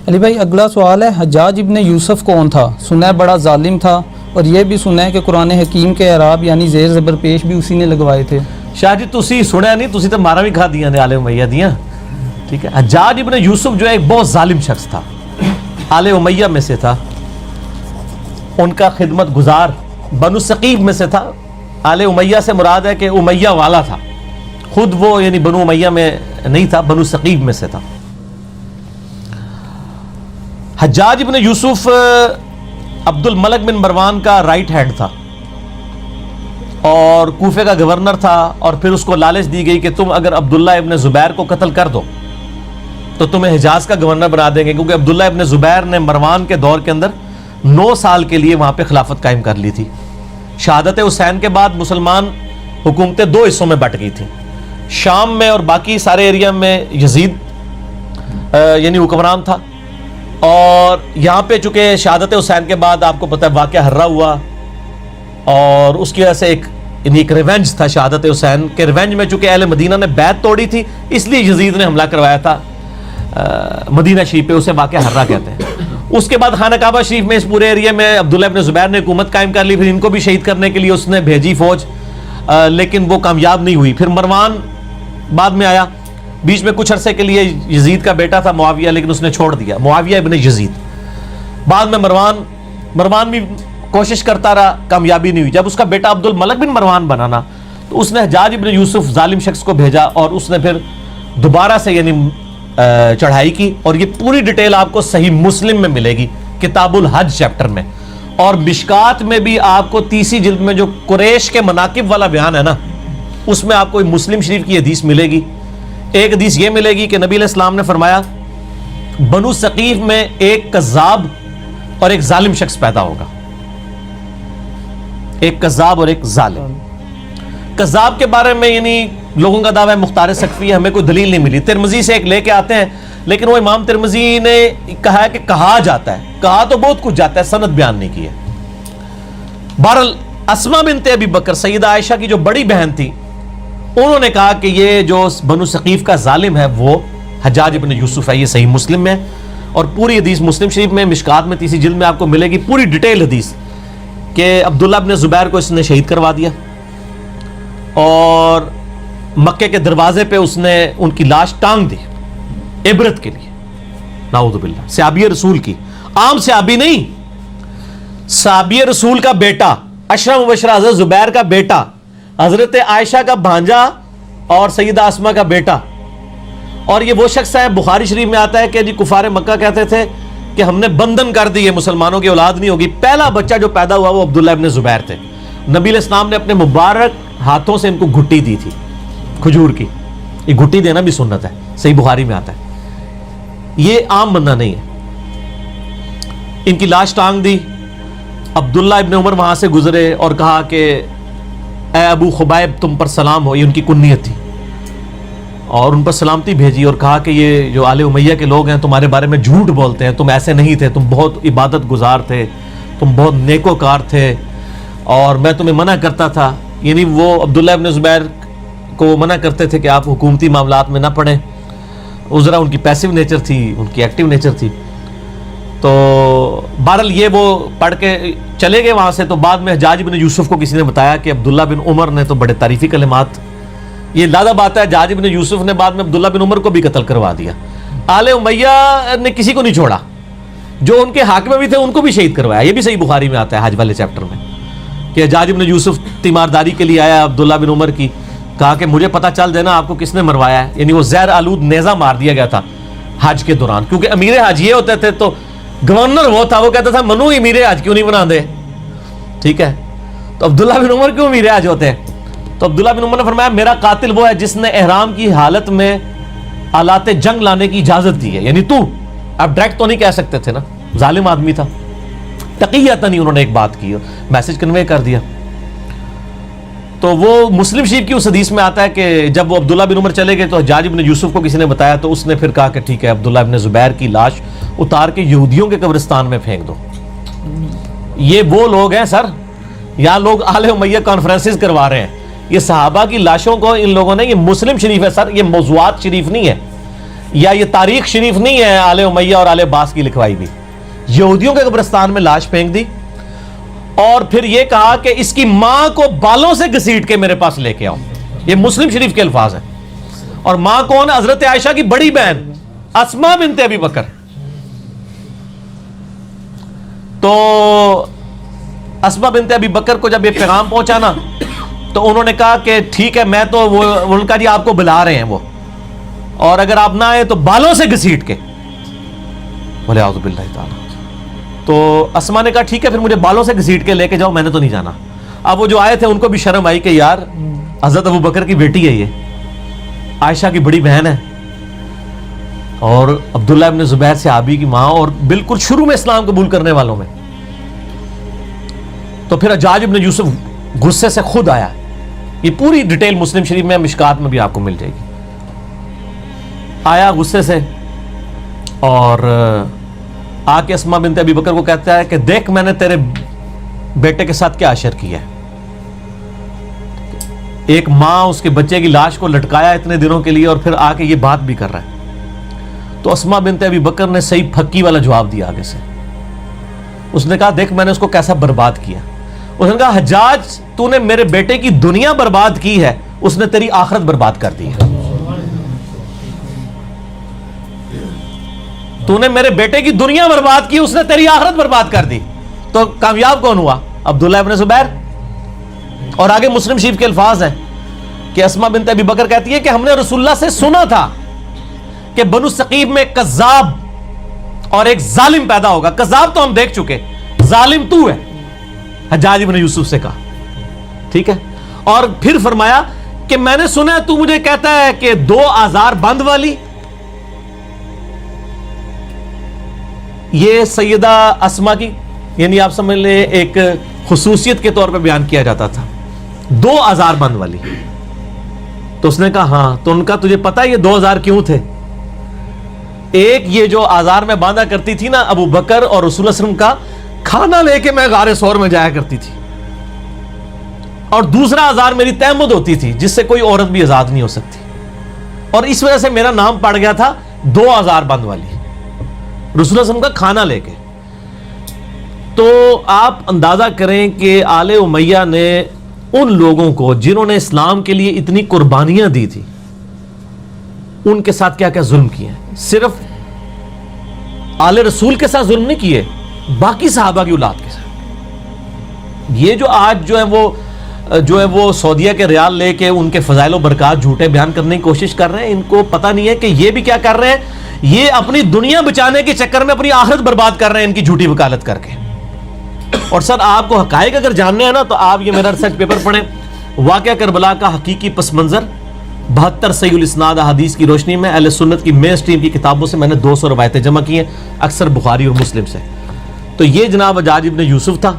علی بھائی اگلا سوال ہے، حجاج ابن یوسف کون تھا؟ سنا ہے بڑا ظالم تھا، اور یہ بھی سنا ہے کہ قرآن حکیم کے اعراب یعنی زیر زبر پیش بھی اسی نے لگوائے تھے۔ شاہ جی تسی سنیا نہیں، تسی تو مارا بھی کھا دیا نے آل امیہ دیاں، ٹھیک ہے۔ حجاج ابن یوسف جو ہے ایک بہت ظالم شخص تھا، آل امیہ میں سے تھا، ان کا خدمت گزار بنو ثقیف میں سے تھا۔ آل امیہ سے مراد ہے کہ امیہ والا تھا، خود وہ یعنی بنو امیہ میں نہیں تھا، بنو ثقیف میں سے تھا۔ حجاج ابن یوسف عبد الملک بن مروان کا رائٹ ہینڈ تھا اور کوفے کا گورنر تھا، اور پھر اس کو لالچ دی گئی کہ تم اگر عبداللہ ابن زبیر کو قتل کر دو تو تمہیں حجاز کا گورنر بنا دیں گے، کیونکہ عبداللہ ابن زبیر نے مروان کے دور کے اندر 9 سال کے لیے وہاں پہ خلافت قائم کر لی تھی۔ شہادت حسین کے بعد مسلمان حکومتیں 2 حصوں میں بٹ گئی تھیں، شام میں اور باقی سارے ایریا میں یزید یعنی حکمران تھا، اور یہاں پہ چونکہ شہادت حسین کے بعد آپ کو پتہ ہے واقعہ ہررا ہوا، اور اس کی وجہ سے ایک ریونج تھا شہادت حسین کے ریونج میں، چونکہ اہل مدینہ نے بیعت توڑی تھی اس لیے یزید نے حملہ کروایا تھا مدینہ شریف پہ، اسے واقعہ ہررا کہتے ہیں۔ اس کے بعد خانہ کعبہ شریف میں اس پورے ایریا میں عبداللہ ابن زبیر نے حکومت قائم کر لی، پھر ان کو بھی شہید کرنے کے لیے اس نے بھیجی فوج، لیکن وہ کامیاب نہیں ہوئی۔ پھر مروان بعد میں آیا، بیچ میں کچھ عرصے کے لیے یزید کا بیٹا تھا معاویہ، لیکن اس نے چھوڑ دیا، معاویہ ابن یزید۔ بعد میں مروان بھی کوشش کرتا رہا، کامیابی نہیں ہوئی۔ جب اس کا بیٹا عبد الملک بن مروان بنانا تو اس نے حجاج ابن یوسف ظالم شخص کو بھیجا، اور اس نے پھر دوبارہ سے یعنی چڑھائی کی، اور یہ پوری ڈیٹیل آپ کو صحیح مسلم میں ملے گی کتاب الحج چیپٹر میں، اور مشکات میں بھی آپ کو 30 جلد میں جو قریش کے مناقب والا بیان ہے نا، اس میں آپ کو مسلم شریف کی حدیث ملے گی۔ ایک حدیث یہ ملے گی کہ نبی علیہ السلام نے فرمایا بنو ثقیف میں ایک کذاب اور ایک ظالم شخص پیدا ہوگا، ایک کذاب اور ایک ظالم۔ کذاب کے بارے میں یعنی لوگوں کا دعویٰ ہے مختار ثقفی، ہمیں کوئی دلیل نہیں ملی، ترمذی سے ایک لے کے آتے ہیں، لیکن وہ امام ترمذی نے کہا ہے کہ کہا جاتا ہے، کہا تو بہت کچھ جاتا ہے، سند بیان نہیں کی ہے۔ بہرحال اسما بنت ابی بکر سیدہ عائشہ کی جو بڑی بہن تھی، انہوں نے کہا کہ یہ جو بنو ثقیف کا ظالم ہے وہ حجاج ابن یوسف ہے، یہ صحیح مسلم میں، اور پوری حدیث مسلم شریف میں مشکات میں 30 جلد میں آپ کو ملے گی پوری ڈیٹیل حدیث کہ عبداللہ ابن زبیر کو اس نے شہید کروا دیا، اور مکے کے دروازے پہ اس نے ان کی لاش ٹانگ دی عبرت کے لیے، نعوذ باللہ، صحابی رسول کی، عام صحابی نہیں، صحابی رسول کا بیٹا، اشرف مبشرہ حضرت زبیر کا بیٹا، حضرت عائشہ کا بھانجا اور سیدہ اسما کا بیٹا۔ اور یہ وہ شخص ہے، بخاری شریف میں آتا ہے کہ جی کفار مکہ کہتے تھے کہ ہم نے بندن کر دی، مسلمانوں کی اولاد نہیں ہوگی۔ پہلا بچہ جو پیدا ہوا وہ عبداللہ ابن زبیر تھے۔ نبی علیہ السلام نے اپنے مبارک ہاتھوں سے ان کو گھٹی دی تھی کھجور کی، یہ گھٹی دینا بھی سنت ہے، صحیح بخاری میں آتا ہے، یہ عام بندہ نہیں ہے۔ ان کی لاش ٹانگ دی، عبداللہ ابن عمر وہاں سے گزرے اور کہا کہ اے ابو خبائب تم پر سلام ہو، یہ ان کی کنیت تھی، اور ان پر سلامتی بھیجی اور کہا کہ یہ جو آل امیہ کے لوگ ہیں تمہارے بارے میں جھوٹ بولتے ہیں، تم ایسے نہیں تھے، تم بہت عبادت گزار تھے، تم بہت نیکوکار تھے، اور میں تمہیں منع کرتا تھا، یعنی وہ عبداللہ ابن زبیر کو منع کرتے تھے کہ آپ حکومتی معاملات میں نہ پڑیں، عذرا ان کی پیسو نیچر تھی، ان کی ایکٹیو نیچر تھی۔ تو بہرحال یہ وہ پڑھ کے چلے گئے وہاں سے، تو بعد میں حجاج بن یوسف کو کسی نے بتایا کہ عبداللہ بن عمر نے تو بڑے تعریفی کلمات، یہ لادہ بات ہے، حجاج بن یوسف نے بعد میں عبداللہ بن عمر کو بھی قتل کروا دیا۔ آل امیہ نے کسی کو نہیں چھوڑا، جو ان کے حاکم بھی تھے ان کو بھی شہید کروایا، یہ بھی صحیح بخاری میں آتا ہے حج والے چیپٹر میں کہ حجاج بن یوسف تیمارداری کے لیے آیا عبداللہ بن عمر کی، کہا کہ مجھے پتہ چل دینا آپ کو کس نے مروایا ہے، یعنی وہ زہر آلود نیزہ مار دیا گیا تھا حج کے دوران، کیونکہ امیر حج یہ ہوتے تھے، تو گورنر وہ تھا، وہ کہتا تھا منو امیر حج کیوں نہیں بنا دے، ٹھیک ہے، تو عبداللہ بن عمر کیوں امیر حج ہوتے ہیں؟ تو عبداللہ بن عمر نے فرمایا میرا قاتل وہ ہے جس نے احرام کی حالت میں آلات جنگ لانے کی اجازت دی ہے، یعنی تو اب ڈائریکٹ تو نہیں کہہ سکتے تھے نا، ظالم آدمی تھا، تقیۃً نہیں انہوں نے ایک بات کی، میسج کنوے کر دیا۔ تو وہ مسلم شریف کی اس حدیث میں آتا ہے کہ جب وہ عبداللہ بن عمر چلے گئے تو حجاج بن یوسف کو کسی نے بتایا، تو اس نے پھر کہا کہ ٹھیک ہے عبداللہ بن زبیر کی لاش اتار کے یہودیوں کے قبرستان میں پھینک دو۔ یہ وہ لوگ ہیں سر، یہاں لوگ آل امیہ کانفرنسز کروا رہے ہیں، یہ صحابہ کی لاشوں کو ان لوگوں نے، یہ مسلم شریف ہے سر، یہ موضوعات شریف نہیں ہے، یا یہ تاریخ شریف نہیں ہے آل امیہ اور آل عباس کی لکھوائی بھی. یہودیوں کے قبرستان میں لاش پھینک دی اور پھر یہ کہا کہ اس کی ماں کو بالوں سے گھسیٹ کے میرے پاس لے کے آؤ. یہ مسلم شریف کے الفاظ ہیں. اور ماں کون ہے؟ حضرت عائشہ کی بڑی بہن اسماء بنت ابی بکر. تو اسماء بنت ابی بکر کو جب یہ پیغام پہنچا نا تو انہوں نے کہا کہ ٹھیک ہے میں تو ان کا جی آپ کو بلا رہے ہیں وہ, اور اگر آپ نہ آئے تو بالوں سے گھسیٹ کے. بولے اعوذ باللہ تعالی. تو اسماء نے کہا ٹھیک ہے پھر مجھے بالوں سے گھسیٹ کے لے کے جاؤ, میں نے تو نہیں جانا. اب وہ جو آئے تھے ان کو بھی شرم آئی کہ یار حضرت ابو بکر کی بیٹی ہے, یہ عائشہ کی بڑی بہن ہے, اور عبداللہ ابن زبیر صحابی کی ماں, اور بالکل شروع میں اسلام قبول کرنے والوں میں. تو پھر حجاج ابن یوسف غصے سے خود آیا. یہ پوری ڈیٹیل مسلم شریف میں, مشکات میں بھی آپ کو مل جائے گی. آیا غصے سے اور آ کے اسماء بنت ابی بکر کو کہتا ہے کہ دیکھ میں نے تیرے بیٹے کے ساتھ کیا اشر کیا ہے. ایک ماں اس کے بچے کی لاش کو لٹکایا اتنے دنوں کے لیے اور پھر آ کے یہ بات بھی کر رہا ہے. تو اسماء بنت ابی بکر نے صحیح پھکی والا جواب دیا آگے سے. اس نے کہا دیکھ میں نے اس کو کیسا برباد کیا. اس نے کہا حجاج تو نے میرے بیٹے کی دنیا برباد کی ہے, اس نے تیری آخرت برباد کر دی ہے. تو نے میرے بیٹے کی دنیا برباد کی, اس نے تیری آخرت برباد کر دی. تو کامیاب کون ہوا؟ عبداللہ ابن زبیر. اور آگے مسلم شریف کے الفاظ ہیں کہ اسماء بنت ابی بکر کہتی ہے کہ ہم نے رسول اللہ سے سنا تھا کہ بنو ثقیف میں کذاب اور ایک ظالم پیدا ہوگا. کذاب تو ہم دیکھ چکے, ظالم تو ہے. حجاج ابن یوسف سے کہا ٹھیک ہے. اور پھر فرمایا کہ میں نے سنا ہے تو مجھے کہتا ہے کہ 2 آزار بند والی. یہ سیدہ اسماء کی یعنی آپ سمجھ لیں ایک خصوصیت کے طور پہ بیان کیا جاتا تھا, 2 آزار بند والی. تو اس نے کہا ہاں. تو ان کا تجھے پتا ہے یہ 2 آزار کیوں تھے؟ ایک یہ جو آزار میں باندھا کرتی تھی نا ابو بکر اور رسول اللہ صلی اللہ علیہ وسلم کا کھانا لے کے میں غار ثور میں جایا کرتی تھی, اور دوسرا آزار میری تہمت ہوتی تھی جس سے کوئی عورت بھی آزاد نہیں ہو سکتی, اور اس وجہ سے میرا نام پڑ گیا تھا 2 آزار بند والی, رسول اللہ صلی اللہ علیہ وسلم کا کھانا لے کے. تو آپ اندازہ کریں کہ آل امیہ نے ان لوگوں کو جنہوں نے اسلام کے لیے اتنی قربانیاں دی تھی ان کے ساتھ کیا کیا ظلم کیے ہیں. صرف آل رسول کے ساتھ ظلم نہیں کیے, باقی صحابہ کی اولاد کے ساتھ. یہ جو آج جو ہے وہ سعودیہ کے ریال لے کے ان کے فضائل و برکات جھوٹے بیان کرنے کی کوشش کر رہے ہیں, ان کو پتہ نہیں ہے کہ یہ بھی کیا کر رہے ہیں, یہ اپنی دنیا بچانے کے چکر میں اپنی آخرت برباد کر رہے ہیں ان کی جھوٹی وکالت کر کے. اور سر آپ کو حقائق اگر جاننے ہیں نا تو آپ یہ میرا ریسرچ پیپر پڑھیں, واقعہ کربلا کا حقیقی پس منظر 72 صحیح الاسناد احادیث کی روشنی میں اہل سنت کی مین اسٹریم کی کتابوں سے میں نے 200 روایتیں جمع کی ہیں, اکثر بخاری اور مسلم سے. تو یہ جناب حجاج ابن یوسف تھا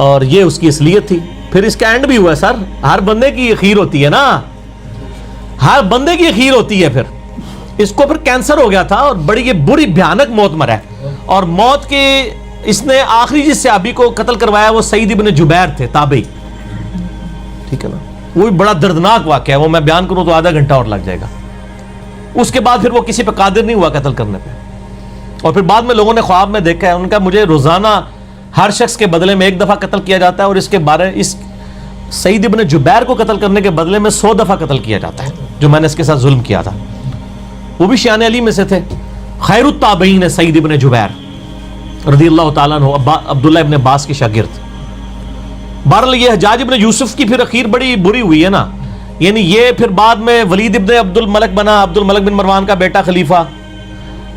اور یہ اس کی اصلیت تھی. پھر اس کا اینڈ بھی ہوا ہے سر. ہر بندے کی اخیر ہوتی ہے نا, ہر بندے کی اخیر ہوتی ہے. پھر اس کو پھر کینسر ہو گیا تھا اور بڑی یہ بری بھیانک موت مرا ہے, اور موت کے اس نے آخری جس صحابی کو قتل کروایا وہ سعید ابن جبیر تھے, تابعی. ٹھیک ہے نا, وہ بھی بڑا دردناک واقعہ ہے, وہ میں بیان کروں تو آدھا گھنٹہ اور لگ جائے گا. اس کے بعد پھر وہ کسی پہ قادر نہیں ہوا قتل کرنے پہ, اور پھر بعد میں لوگوں نے خواب میں دیکھا ہے ان کا مجھے روزانہ ہر شخص کے بدلے میں 1 دفعہ قتل کیا جاتا ہے, اور اس کے بارے اس سعید ابن جبیر کو قتل کرنے کے بدلے میں 100 دفعہ قتل کیا جاتا ہے جو میں نے اس کے ساتھ ظلم کیا تھا. وہ بھی شیان علی میں سے تھے, خیر التابعین سعید ابن جبیر رضی اللہ تعالیٰ عنہ, عبداللہ ابن عباس کے شاگرد. بہرحال یہ حجاج ابن یوسف کی پھر اخیر بڑی بری ہوئی ہے نا, یعنی یہ پھر بعد میں ولید ابن عبد الملک بنا, عبد الملک بن مروان کا بیٹا خلیفہ,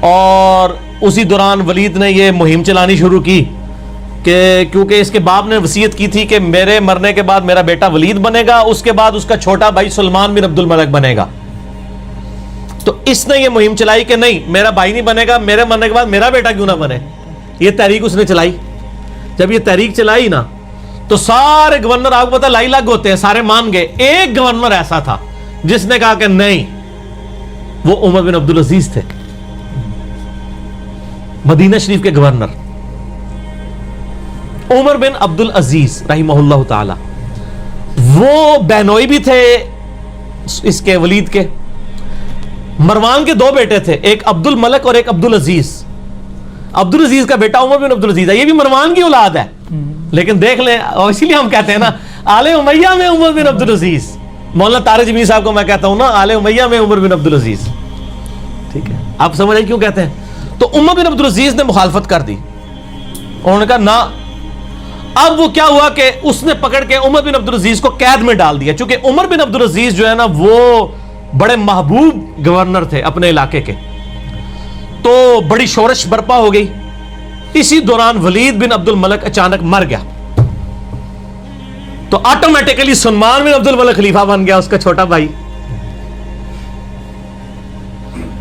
اور اسی دوران ولید نے یہ مہم چلانی شروع کی کہ کیونکہ اس کے باپ نے وصیت کی تھی کہ میرے مرنے کے بعد میرا بیٹا ولید بنے گا, اس کے بعد اس کا چھوٹا بھائی سلمان بن عبد الملک بنے گا. تو اس نے یہ مہم چلائی کہ نہیں میرا بھائی نہیں بنے گا, میرے مرنے کے بعد میرا بیٹا کیوں نہ بنے. یہ تحریک اس نے چلائی. جب یہ تحریک چلائی نا تو سارے گورنر, آپ کو پتا لائی لاگ ہوتے ہیں, سارے مان گئے. ایک گورنر ایسا تھا جس نے کہا کہ نہیں, وہ عمر بن عبد العزیز تھے, مدینہ شریف کے گورنر عمر بن عبد العزیز رحمہ اللہ تعالی. وہ بہنوئی بھی تھے اس کے ولید کے, مروان کے دو بیٹے تھے, ایک عبد الملک اور ایک عبد العزیز. عبد العزیز کا بیٹا عمر بن عبد العزیز ہے, یہ بھی مروان کی اولاد ہے. لیکن دیکھ لیں, اور اسی لیے ہم کہتے ہیں نا آل امیہ میں عمر بن عبد العزیز. مولانا طارق جمیل صاحب کو میں کہتا ہوں نا آل امیہ میں عمر بن عبد العزیز. ٹھیک ہے, آپ سمجھ رہے کیوں کہتے ہیں. تو عمر بن عبد العزیز نے مخالفت کر دی, انہوں نے کہا نہ. اب وہ کیا ہوا کہ اس نے پکڑ کے عمر بن عبد العزیز کو قید میں ڈال دیا, چونکہ عمر بن عبد العزیز جو ہے نا وہ بڑے محبوب گورنر تھے اپنے علاقے کے, تو بڑی شورش برپا ہو گئی. اسی دوران ولید بن عبد الملک اچانک مر گیا, تو آٹومیٹیکلی سلمان بن عبد الملک خلیفہ بن گیا, اس کا چھوٹا بھائی.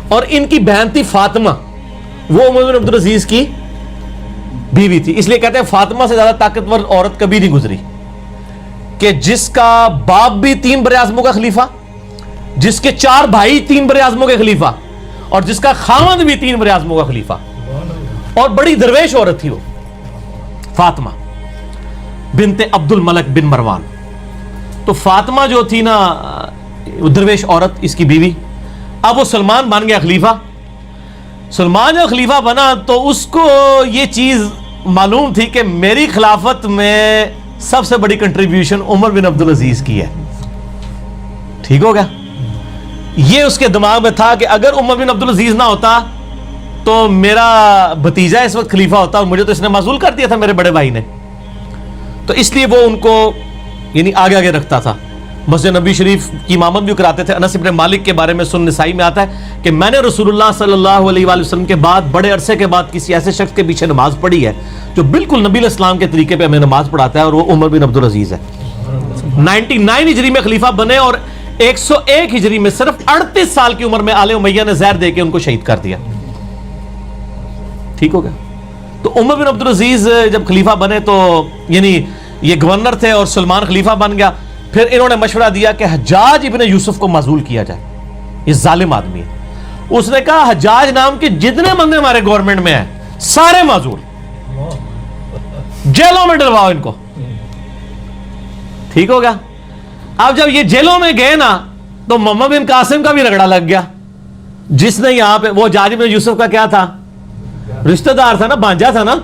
اور ان کی بہن تھی فاطمہ, وہ عمر بن عبد العزیز کی بیوی تھی. اس لیے کہتے ہیں فاطمہ سے زیادہ طاقتور عورت کبھی نہیں گزری, کہ جس کا باپ بھی 3 بر اعظموں کا خلیفہ, جس کے 4 بھائی 3 بر اعظموں کے خلیفہ, اور جس کا خاوند بھی 3 بر اعظموں کا خلیفہ. اور بڑی درویش عورت تھی وہ فاطمہ بنت عبد الملک بن مروان. تو فاطمہ جو تھی نا درویش عورت, اس کی بیوی. اب وہ سلمان بن گیا خلیفہ. سلمان جب خلیفہ بنا تو اس کو یہ چیز معلوم تھی کہ میری خلافت میں سب سے بڑی کنٹریبیوشن عمر بن عبد العزیز کی ہے. ٹھیک ہو گیا. یہ اس کے دماغ میں تھا کہ اگر عمر بن عبد العزیز نہ ہوتا تو میرا بھتیجا اس وقت خلیفہ ہوتا, اور مجھے تو اس نے معزول کر دیا تھا میرے بڑے بھائی نے. تو اس لیے وہ ان کو یعنی آگے آگے رکھتا تھا. مسجد نبی شریف کی امامت بھی کراتے تھے. انس بن مالک کے بارے میں سنن نسائی میں آتا ہے کہ میں نے رسول اللہ صلی اللہ علیہ وآلہ وسلم کے بعد بڑے عرصے کے بعد کسی ایسے شخص کے پیچھے نماز پڑھی ہے جو بالکل نبی علیہ السلام کے طریقے پہ ہمیں نماز پڑھاتا ہے, اور وہ عمر بن عبد العزیز ہے. 99 ہجری میں خلیفہ بنے, اور 101 ہجری میں صرف 38 سال کی عمر میں آل امیہ نے زہر دے کے ان کو شہید کر دیا. ٹھیک ہو گیا. تو عمر بن عبد العزیز جب خلیفہ بنے تو یعنی یہ گورنر تھے اور سلمان خلیفہ بن گیا. پھر انہوں نے مشورہ دیا کہ حجاج ابن یوسف کو معزول کیا جائے, یہ ظالم آدمی ہے. اس نے کہا حجاج نام کے جتنے بندے ہمارے گورنمنٹ میں ہیں سارے معزول, جیلوں میں ڈلواؤ ان کو. ٹھیک ہو گیا. اب جب یہ جیلوں میں گئے نا تو محمد بن قاسم کا بھی رگڑا لگ گیا, جس نے یہاں پہ, وہ حجاج بن یوسف کا کیا تھا, رشتہ دار تھا نا, بانجا تھا نا,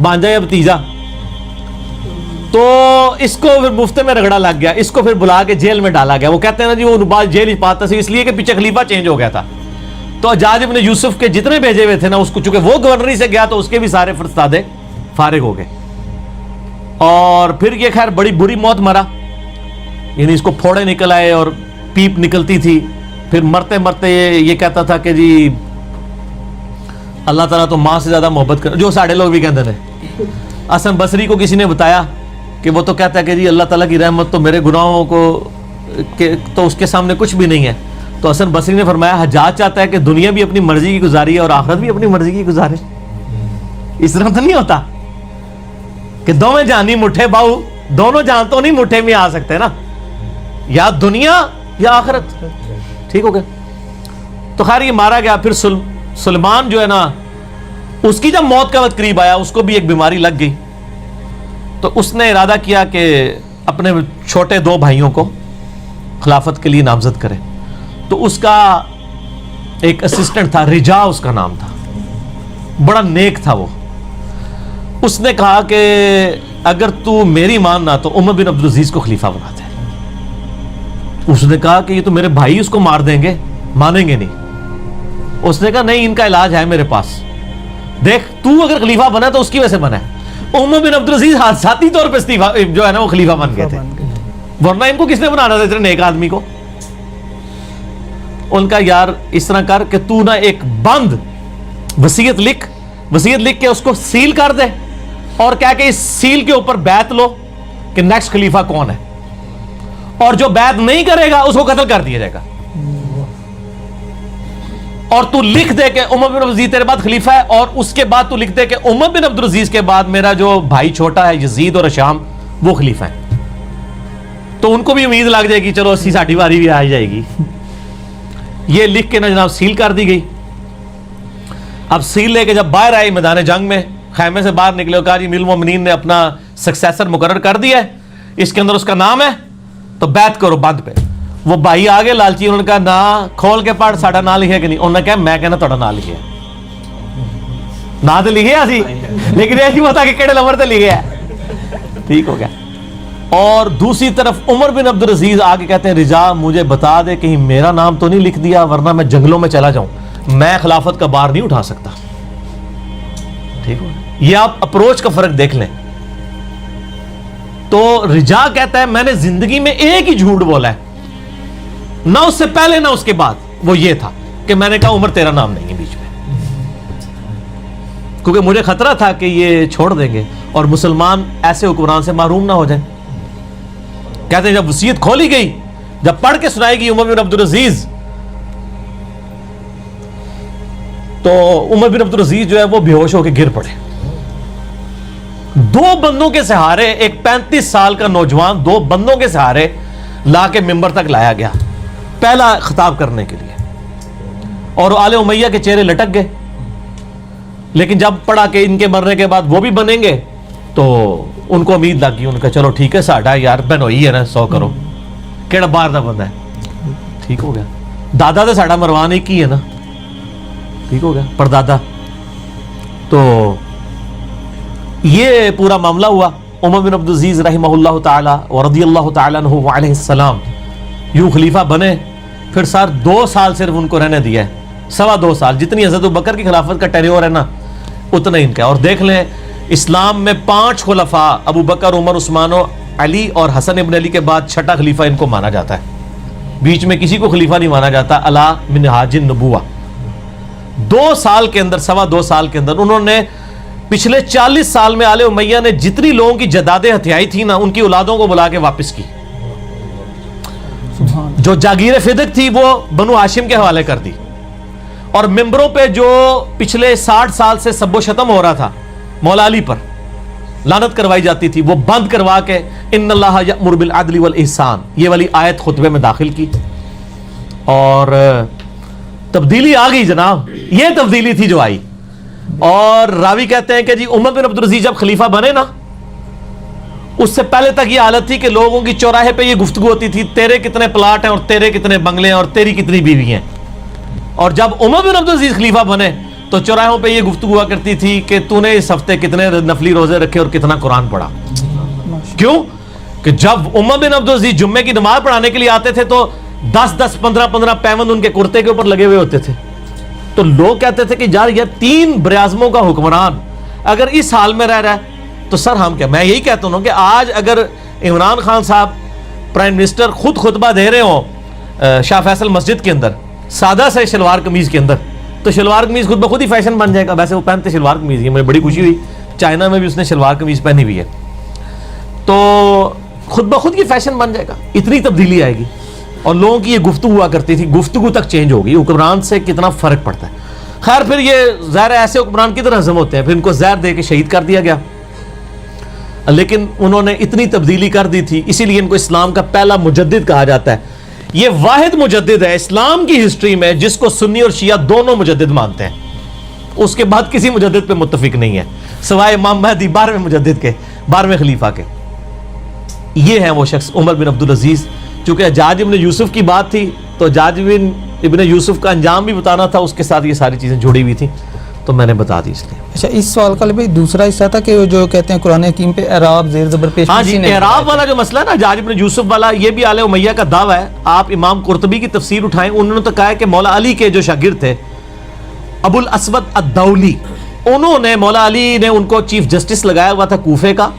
بانجا یا بھتیجا. تو اس کو پھر مفت میں رگڑا لگ گیا, اس کو پھر بلا کے جیل میں ڈالا گیا. وہ کہتے ہیں نا جی وہ بعد جیل پاتا سی, اس لیے کہ پیچھے خلیفہ چینج ہو گیا تھا. تو حجاج بن یوسف کے جتنے بھیجے ہوئے تھے نا, اس کو چونکہ وہ گورنری سے گیا تو اس کے بھی سارے فرستادے فارغ ہو گئے. اور پھر یہ خیر بڑی بری موت مرا, یعنی اس کو پھوڑے نکل آئے اور پیپ نکلتی تھی. پھر مرتے مرتے یہ کہتا تھا کہ جی اللہ تعالیٰ تو ماں سے زیادہ محبت کر, جو ساڑھے لوگ بھی کہتے ہیں. حسن بصری کو کسی نے بتایا کہ وہ تو کہتا ہے کہ جی اللہ تعالیٰ کی رحمت تو میرے گناہوں کو تو اس کے سامنے کچھ بھی نہیں ہے. تو حسن بصری نے فرمایا حجاج چاہتا ہے کہ دنیا بھی اپنی مرضی کی گزاری ہے اور آخرت بھی اپنی مرضی کی گزارے. اس طرح تو نہیں ہوتا کہ دونوں جانی مٹھے باؤ, دونوں جان تو نہیں مٹھے میں آ سکتے نا, یا دنیا یا آخرت. ٹھیک ہو گیا. تو خیر یہ مارا گیا. پھر سلمان جو ہے نا, اس کی جب موت کا وقت قریب آیا, اس کو بھی ایک بیماری لگ گئی. تو اس نے ارادہ کیا کہ اپنے چھوٹے 2 بھائیوں کو خلافت کے لیے نامزد کرے. تو اس کا ایک اسسٹنٹ تھا, رجا اس کا نام تھا, بڑا نیک تھا وہ. اس نے کہا کہ اگر تو میری ماننا تو عمر بن عبد العزیز کو خلیفہ بنا دے. اس نے کہا کہ یہ تو میرے بھائی اس کو مار دیں گے, مانیں گے نہیں. اس نے کہا نہیں, ان کا علاج ہے میرے پاس, دیکھ تو اگر خلیفہ بنا تو اس کی وجہ سے بنا ہے. عمر بن عبد العزیز حادثاتی طور پہ جو ہے نا وہ خلیفہ بن گئے تھے, ورنہ ان کو کس نے بنانا تھا اتنے نیک آدمی کو. ان کا یار اس طرح کر کہ تو نا ایک بند وصیت لکھ کے اس کو سیل کر دے, اور کہہ کہ اس سیل کے اوپر بیعت لو کہ نیکسٹ خلیفہ کون ہے, اور جو بیعت نہیں کرے گا اس کو قتل کر دیا جائے گا. اور تو لکھ دے کہ عمر بن عبد العزیز تیرے بعد خلیفہ ہے, اور اس کے بعد تو لکھ دے کہ عمر بن عبد العزیز کے بعد میرا جو بھائی چھوٹا ہے یزید اور ہشام وہ خلیفہ ہے. تو ان کو بھی امید لگ جائے گی چلو 80-60 باری بھی آ جائے گی. یہ لکھ کے نا جناب سیل کر دی گئی. اب سیل لے کے جب باہر آئے میدان جنگ میں, خیمے سے باہر نکلے, کہا جی امیر المومنین نے اپنا سکسیسر مقرر کر دیا ہے, اس کے اندر اس کا نام ہے, تو بیعت کرو بند پہ. وہ بھائی آگے لالچی, انہوں نے کہا نہ کھول کے پڑھ ساڈا نام لکھیا کہ نہیں, انہوں نے کہا میں کہنا تہاڈا نام لکھیا نہ تو لکھیا سی لیکن یہ نہیں پتا کہ کہڑے نمبر تے لکھیا ہے. ٹھیک ہو گیا. اور دوسری طرف عمر بن عبد العزیز آگے کہتے ہیں رجا مجھے بتا دے کہیں میرا نام تو نہیں لکھ دیا ورنہ میں جنگلوں میں چلا جاؤں, میں خلافت کا بار نہیں اٹھا سکتا. ٹھیک ہو, یہ آپ اپروچ کا فرق دیکھ لیں. تو رجا کہتا ہے میں نے زندگی میں ایک ہی جھوٹ بولا ہے, نہ اس سے پہلے نہ اس کے بعد, وہ یہ تھا کہ میں نے کہا عمر تیرا نام نہیں ہے بیچ میں, کیونکہ مجھے خطرہ تھا کہ یہ چھوڑ دیں گے اور مسلمان ایسے حکمران سے محروم نہ ہو جائیں. کہتے ہیں جب وصیت کھولی گئی, جب پڑھ کے سنائے گی عمر بن عبد العزیز, تو عمر بن عبد العزیز جو ہے وہ بے ہوش ہو کے گر پڑے. دو بندوں کے سہارے, ایک 35 سال کا نوجوان 2 بندوں کے سہارے لا کے ممبر تک لایا گیا پہلا خطاب کرنے کے لیے, اور آل امیہ کے چہرے لٹک گئے. لیکن جب پڑھا کہ ان کے مرنے کے بعد وہ بھی بنیں گے تو ان کو امید لگ گئی, ان کا چلو ٹھیک ہے ساڈا یار بہنوئی ہے نا 100 کرو کیڑا باہر دا بندہ ہے. ٹھیک ہو گیا. دادا تو ساڈا مروان ایک ہی ہے نا. ٹھیک ہو گیا, پردادا. تو یہ پورا معاملہ ہوا. عمر بن عبد العزیز رحمہ اللہ تعالی ورضی اللہ تعالی عنہ وعلیہ السلام یوں خلیفہ بنے. پھر سر 2 سال صرف ان کو رہنے دیا ہے, 2.25 سال, جتنی حضرت ابوبکر کی خلافت کا ٹینیور ہے نا اتنا ان کا. اور دیکھ لیں اسلام میں 5 خلفاء ابو بکر عمر عثمان و علی اور حسن ابن علی کے بعد چھٹا خلیفہ ان کو مانا جاتا ہے. بیچ میں کسی کو خلیفہ نہیں مانا جاتا. علی منہاج النبوہ 2 سال کے اندر 2.25 سال کے اندر انہوں نے پچھلے 40 سال میں آل امیہ نے جتنی لوگوں کی جدادیں ہتھیائی تھی نا ان کی اولادوں کو بلا کے واپس کی. جو جاگیر فدق تھی وہ بنو ہاشم کے حوالے کر دی, اور ممبروں پہ جو پچھلے 60 سال سے سب و شتم ہو رہا تھا مولا علی پر, لعنت کروائی جاتی تھی, وہ بند کروا کے ان اللہ یأمر بالعدل والاحسان یہ والی آیت خطبے میں داخل کی. اور تبدیلی آ گئی جناب, یہ تبدیلی تھی جو آئی. اور راوی کہتے ہیں کہ جی عمر بن عبد العزیز جب خلیفہ بنے نا اس سے پہلے تک یہ حالت تھی کہ لوگوں کی چوراہے پہ یہ گفتگو ہوتی تھی تیرے کتنے پلاٹ ہیں اور تیرے کتنے بنگلے ہیں اور تیری کتنی بیوی ہیں. اور جب عمر بن عبد العزیز خلیفہ بنے تو چوراہوں پہ یہ گفتگو ہوا کرتی تھی کہ تو نے اس ہفتے کتنے نفلی روزے رکھے اور کتنا قرآن پڑھا. کیوں کہ جب عمر بن عبد العزیز جمعے کی نماز پڑھانے کے لیے آتے تھے تو 10 15 پیوند ان کے کرتے کے اوپر لگے ہوئے ہوتے تھے. تو لوگ کہتے تھے کہ یار یہ 3 براعظموں کا حکمران اگر اس حال میں رہ رہا ہے تو سر ہم کیا. میں یہی کہتا ہوں کہ آج اگر عمران خان صاحب پرائم منسٹر خود خطبہ دے رہے ہوں شاہ فیصل مسجد کے اندر سادہ سے شلوار قمیض کے اندر, تو شلوار قمیض خود بخود ہی فیشن بن جائے گا. ویسے وہ پہنتے شلوار قمیض ہی, مجھے بڑی خوشی ہوئی چائنا میں بھی اس نے شلوار قمیض پہنی ہوئی ہے, تو خود بخود کی فیشن بن جائے گا. اتنی تبدیلی آئے گی. اور لوگوں کی یہ گفتگو ہوا کرتی تھی, گفتگو تک چینج ہوگی. حکمران سے کتنا فرق پڑتا ہے. خیر پھر یہ ظاہر ایسے حکمران کی طرح ہضم ہوتے ہیں, پھر ان کو زہر دے کے شہید کر دیا گیا. لیکن انہوں نے اتنی تبدیلی کر دی تھی, اسی لیے ان کو اسلام کا پہلا مجدد کہا جاتا ہے. یہ واحد مجدد ہے اسلام کی ہسٹری میں جس کو سنی اور شیعہ دونوں مجدد مانتے ہیں. اس کے بعد کسی مجدد پہ متفق نہیں ہے سوائے امام مہدی 12ویں مجدد کے, 12ویں خلیفہ کے. یہ ہیں وہ شخص عمر بن عبد العزیز. چونکہ حجاج ابن یوسف کی بات تھی تو حجاج ابن یوسف کا انجام بھی بتانا تھا, اس کے ساتھ یہ ساری چیزیں جڑی ہوئی تھیں تو میں نے بتا دی اس لیے. اچھا اس سوال کا بھی دوسرا حصہ تھا کہ جو کہتے ہیں قرآن حکیم پہ اعراب زیر زبر پیش. ہاں جی, اعراب والا جو مسئلہ ہے نا حجاج ابن یوسف والا, یہ بھی آل امیہ کا دعویٰ ہے. آپ امام قرطبی کی تفسیر اٹھائیں, انہوں نے تو کہا ہے کہ مولا علی کے جو شاگرد تھے ابو الاسود الدولی, انہوں نے مولا علی نے ان کو چیف جسٹس لگایا ہوا تھا کوفے کا,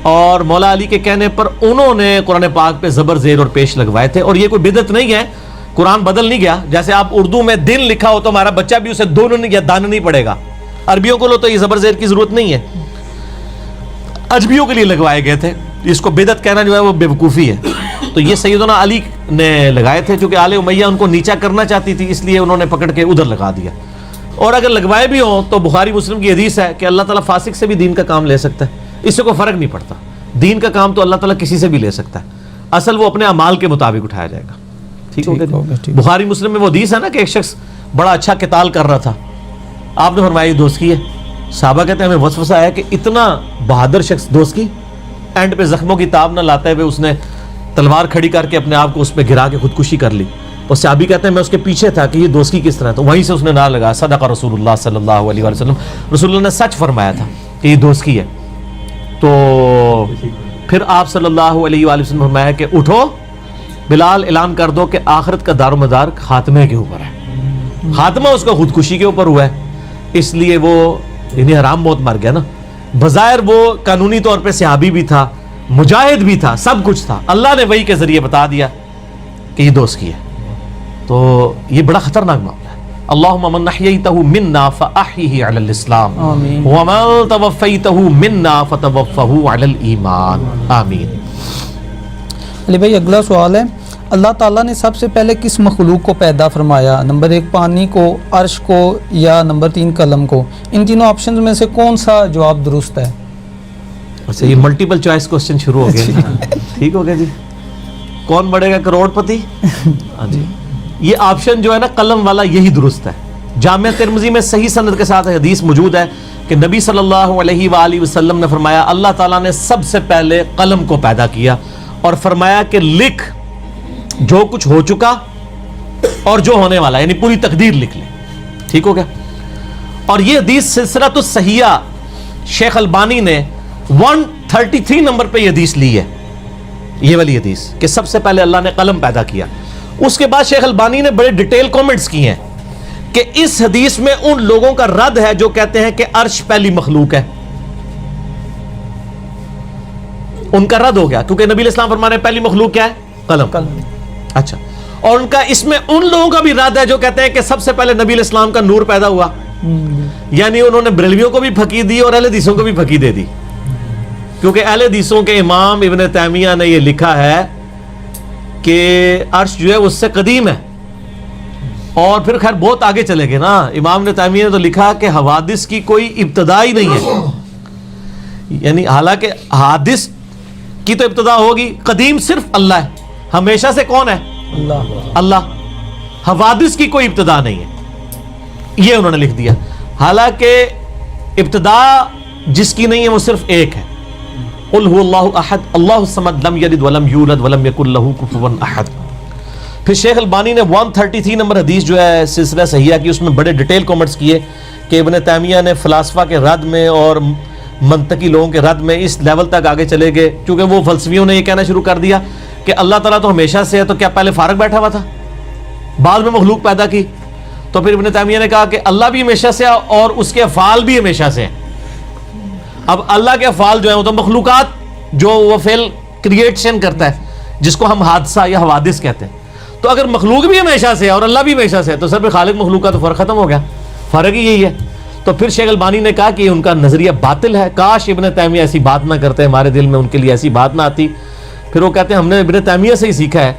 اور مولا علی کے کہنے پر انہوں نے قرآن پاک پہ زبر زیر اور پیش لگوائے تھے. اور یہ کوئی بدعت نہیں ہے, قرآن بدل نہیں گیا. جیسے آپ اردو میں دن لکھا ہو تو ہمارا بچہ بھی اسے دونوں یا دان نہیں پڑے گا. عربیوں کو لو تو یہ زبر زیر کی ضرورت نہیں ہے, اجمیوں کے لیے لگوائے گئے تھے. اس کو بدعت کہنا جو ہے وہ بے وقوفی ہے. تو یہ سیدنا علی نے لگائے تھے, چونکہ آل امیہ ان کو نیچا کرنا چاہتی تھی, اس لیے انہوں نے پکڑ کے ادھر لگا دیا. اور اگر لگوائے بھی ہوں تو بخاری مسلم کی حدیث ہے کہ اللہ تعالیٰ فاسق سے بھی دین کا کام لے سکتا ہے, اس سے کوئی فرق نہیں پڑتا. دین کا کام تو اللہ تعالیٰ کسی سے بھی لے سکتا ہے, اصل وہ اپنے اعمال کے مطابق اٹھایا جائے گا. ٹھیک ہو گیا. بخاری مسلم میں وہ حدیث ہے نا کہ ایک شخص بڑا اچھا قتال کر رہا تھا, آپ نے فرمایا دوست کی ہے. صحابہ کہتے ہیں ہمیں وسوسہ آیا کہ اتنا بہادر شخص دوست کی اینڈ پہ زخموں کی تاب نہ لاتے ہوئے اس نے تلوار کھڑی کر کے اپنے آپ کو اس پہ گرا کے خودکشی کر لی. اور صحابی کہتے ہیں میں اس کے پیچھے تھا کہ یہ دوستی کس طرح. تو وہیں سے اس نے نعرہ لگایا صدق رسول اللہ صلی اللہ علیہ وسلم, رسول اللہ نے سچ فرمایا تھا کہ یہ دوستی ہے. تو پھر آپ صلی اللہ علیہ وآلہ وسلم فرمایا کہ اٹھو بلال, اعلان کر دو کہ آخرت کا دار و مدار خاتمے کے اوپر ہے. خاتمہ اس کا خودکشی کے اوپر ہوا ہے, اس لیے وہ یعنی حرام موت مر گیا نا. بظاہر وہ قانونی طور پہ صحابی بھی تھا, مجاہد بھی تھا, سب کچھ تھا. اللہ نے وحی کے ذریعے بتا دیا کہ یہ دوستی ہے. تو یہ بڑا خطرناک معاملہ ہے. اللہم من احییتہ منا فاحیہ علی الاسلام ومن توفیتہ منا فتوفہ علی الایمان آمین. علی بھائی اگلا سوال ہے, اللہ تعالیٰ نے سب سے پہلے کس مخلوق کو پیدا فرمایا؟ نمبر 1 پانی کو, عرش کو, یا نمبر 3 قلم کو؟ ان تینوں آپشنز میں سے کون سا جواب درست ہے؟ اچھا, یہ ملٹیپل چوائس کوسچن شروع ہو گئے. ٹھیک ہو گیا جی. کون بڑھے گا کروڑ پتی؟ ہاں جی, یہ آپشن جو ہے نا قلم والا یہی درست ہے. جامع ترمذی میں صحیح سند کے ساتھ حدیث موجود ہے کہ نبی صلی اللہ علیہ وآلہ وسلم نے فرمایا اللہ تعالیٰ نے سب سے پہلے قلم کو پیدا کیا اور فرمایا کہ لکھ جو کچھ ہو چکا اور جو ہونے والا, یعنی پوری تقدیر لکھ لے. ٹھیک ہو گیا. اور یہ حدیث سلسلۃ الصحیحہ شیخ البانی نے 133 نمبر پہ یہ حدیث لی ہے, یہ والی حدیث کہ سب سے پہلے اللہ نے قلم پیدا کیا. اس کے بعد شیخ البانی نے بڑے ڈیٹیل کومنٹس کیے ہیں کہ اس حدیث میں ان لوگوں کا رد ہے جو کہتے ہیں کہ عرش پہلی مخلوق ہے. ان کا رد ہو گیا کیونکہ نبی علیہ السلام فرما رہے ہیں پہلی مخلوق کیا ہے؟ قلم. اچھا, اور ان کا اس میں ان لوگوں کا بھی رد ہے جو کہتے ہیں کہ سب سے پہلے نبی علیہ السلام کا نور پیدا ہوا. یعنی انہوں نے بریلویوں کو بھی پھکی دی اور اہل حدیثوں کو بھی پھکی دے دی, کیونکہ اہل حدیثوں کے امام ابن تیمیہ نے یہ لکھا ہے کہ عرش جو ہے اس سے قدیم ہے. اور پھر خیر بہت آگے چلے گئے نا, امام ابن تیمیہ نے تو لکھا کہ حوادث کی کوئی ابتدا ہی نہیں ہے. یعنی حالانکہ حادث کی تو ابتدا ہوگی, قدیم صرف اللہ ہے, ہمیشہ سے کون ہے؟ اللہ. حوادث کی کوئی ابتدا نہیں ہے, یہ انہوں نے لکھ دیا. حالانکہ ابتدا جس کی نہیں ہے وہ صرف ایک ہے, قل هو اللہ احد اللہ الصمد لم یلد ولم یولد ولم یکن لہ کفوا احد. پھر شیخ البانی نے 133 نمبر حدیث جو ہے سلسلہ صحیحہ کی, اس میں بڑے ڈیٹیل کومنٹس کیے کہ ابن تیمیہ نے فلاسفہ کے رد میں اور منطقی لوگوں کے رد میں اس لیول تک آگے چلے گئے, کیونکہ وہ فلسفیوں نے یہ کہنا شروع کر دیا کہ اللہ تعالیٰ تو ہمیشہ سے ہے, تو کیا پہلے فارغ بیٹھا ہوا تھا, بعد میں مخلوق پیدا کی؟ تو پھر ابن تیمیہ نے کہا کہ اللہ بھی ہمیشہ سے ہے اور اس کے افعال بھی ہمیشہ سے ہیں. اب اللہ کے افعال جو ہیں وہ تو مخلوقات جو وہ فعل کریٹشن کرتا ہے جس کو ہم حادثہ یا حوادث کہتے ہیں. تو اگر مخلوق بھی ہمیشہ سے ہے اور اللہ بھی ہمیشہ سے ہے تو سر پہ خالق مخلوق کا تو فرق ختم ہو گیا, فرق ہی یہی ہے. تو پھر شیخ البانی نے کہا کہ ان کا نظریہ باطل ہے, کاش ابن تیمیہ ایسی بات نہ کرتے, ہمارے دل میں ان کے لیے ایسی بات نہ آتی. پھر وہ کہتے ہیں ہم نے ابن تیمیہ سے ہی سیکھا ہے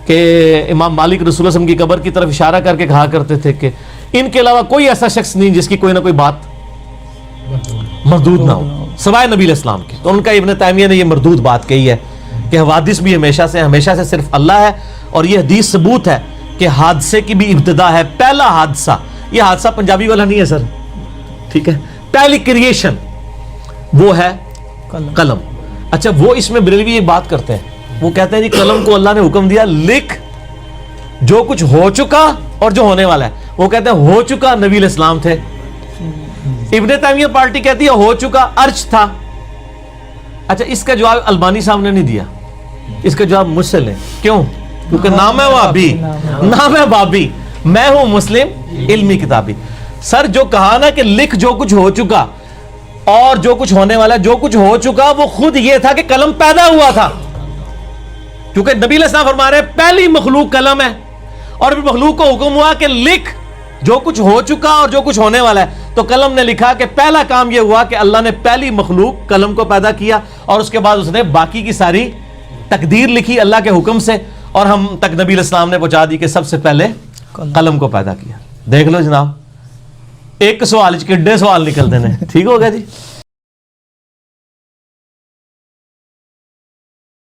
کہ امام مالک رسول اللہ صلی اللہ علیہ وسلم کی قبر کی طرف اشارہ کر کے کہا کرتے تھے کہ ان کے علاوہ کوئی ایسا شخص نہیں جس کی کوئی نہ کوئی بات مردود نہ ہو سوائے نبی علیہ السلام کے. تو ان کا ابن تیمیہ نے یہ مردود بات کہی ہے کہ حوادث بھی ہمیشہ سے, ہمیشہ سے صرف اللہ ہے. اور یہ حدیث ثبوت ہے کہ حادثے کی بھی ابتدا ہے. پہلا حادثہ, یہ حادثہ پنجابی والا نہیں ہے سر, ٹھیک ہے, پہلی کریشن وہ ہے قلم. اچھا, وہ اس میں بریلوی ایک بات کرتے ہیں, وہ کہتے ہیں جی قلم کو اللہ نے حکم دیا لکھ جو کچھ ہو چکا اور جو ہونے والا ہے. وہ کہتے ہیں ہو چکا نبی علیہ السلام تھے. ابن تیمیہ پارٹی کہتی ہے ہو چکا عرش تھا. اچھا, اس کا جواب البانی صاحب نے نہیں دیا, اس کا جواب مجھ سے لیں. کیوں؟ کیونکہ نام ہے وابی, نام ہے بابی, میں ہوں مسلم علمی کتابی. سر جو کہا نا کہ لکھ جو کچھ ہو چکا اور جو کچھ ہونے والا, جو کچھ ہو چکا وہ خود یہ تھا کہ قلم پیدا ہوا تھا, کیونکہ نبی علیہ السلام فرما رہے ہیں پہلی مخلوق قلم ہے. اور پھر مخلوق کو حکم ہوا کہ لکھ جو کچھ ہو چکا اور جو کچھ ہونے والا ہے, تو قلم نے لکھا کہ پہلا کام یہ ہوا کہ اللہ نے پہلی مخلوق قلم کو پیدا کیا اور اس کے بعد اس نے باقی کی ساری تقدیر لکھی اللہ کے حکم سے, اور ہم تک نبی علیہ السلام نے پہنچا دی کہ سب سے پہلے قلم کو پیدا کیا. دیکھ لو جناب, ایک سوال کڈے سوال نکل دینے. ٹھیک ہو گیا جی.